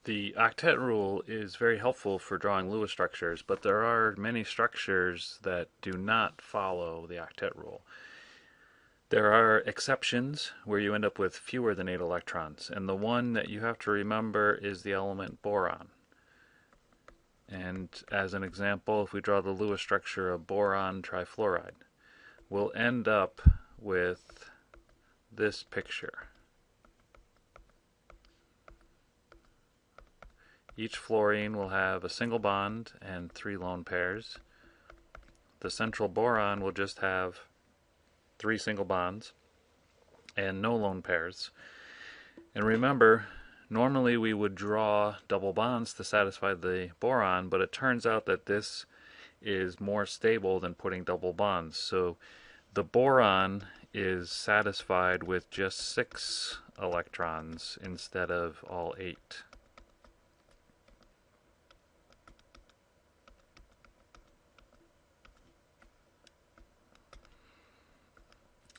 The octet rule is very helpful for drawing Lewis structures, but there are many structures that do not follow the octet rule. There are exceptions where you end up with fewer than 8 electrons, and the one that you have to remember is the element boron. And as an example, if we draw the Lewis structure of boron trifluoride, we'll end up with this picture. Each fluorine will have a single bond and 3 lone pairs. The central boron will just have 3 single bonds and no lone pairs. And remember, normally we would draw double bonds to satisfy the boron, but it turns out that this is more stable than putting double bonds. So the boron is satisfied with just 6 electrons instead of all 8.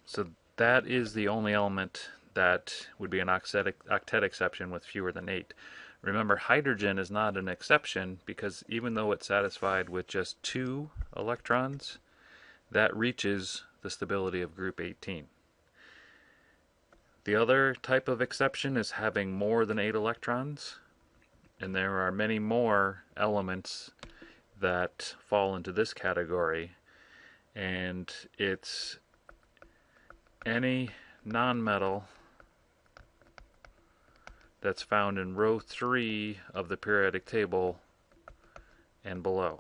So that is the only element that would be an octet exception with fewer than 8. Remember, hydrogen is not an exception because even though it's satisfied with just 2 electrons, that reaches the stability of group 18. The other type of exception is having more than 8 electrons, and there are many more elements that fall into this category, and it's any nonmetal that's found in row 3 of the periodic table and below.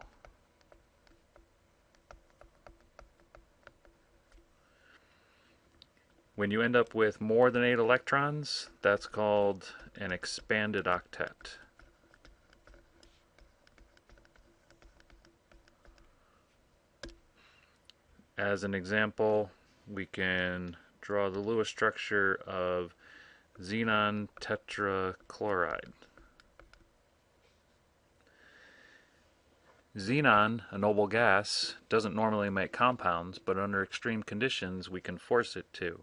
When you end up with more than 8 electrons, that's called an expanded octet. As an example, we can draw the Lewis structure of xenon tetrachloride. Xenon, a noble gas, doesn't normally make compounds, but under extreme conditions we can force it to.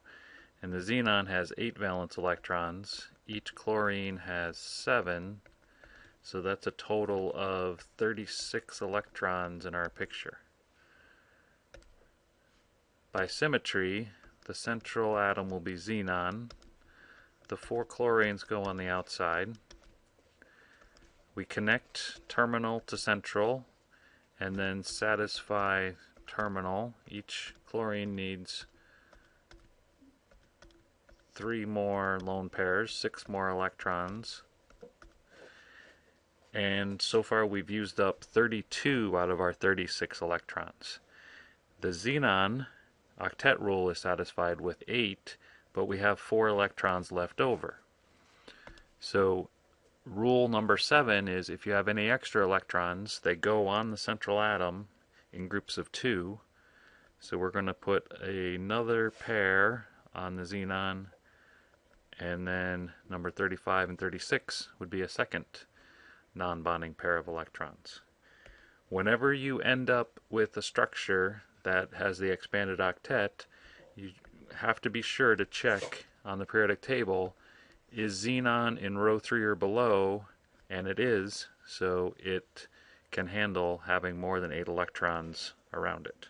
And the xenon has 8 valence electrons. Each chlorine has 7, so that's a total of 36 electrons in our picture. By symmetry, the central atom will be xenon. The 4 chlorines go on the outside. We connect terminal to central and then satisfy terminal. Each chlorine needs 3 more lone pairs, 6 more electrons. And so far we've used up 32 out of our 36 electrons. The xenon octet rule is satisfied with 8, but we have 4 electrons left over. So rule number 7 is if you have any extra electrons, they go on the central atom in groups of 2. So we're going to put another pair on the xenon, and then number 35 and 36 would be a second non-bonding pair of electrons. Whenever you end up with a structure that has the expanded octet, you have to be sure to check on the periodic table, is xenon in row 3 or below? And it is, so it can handle having more than 8 electrons around it.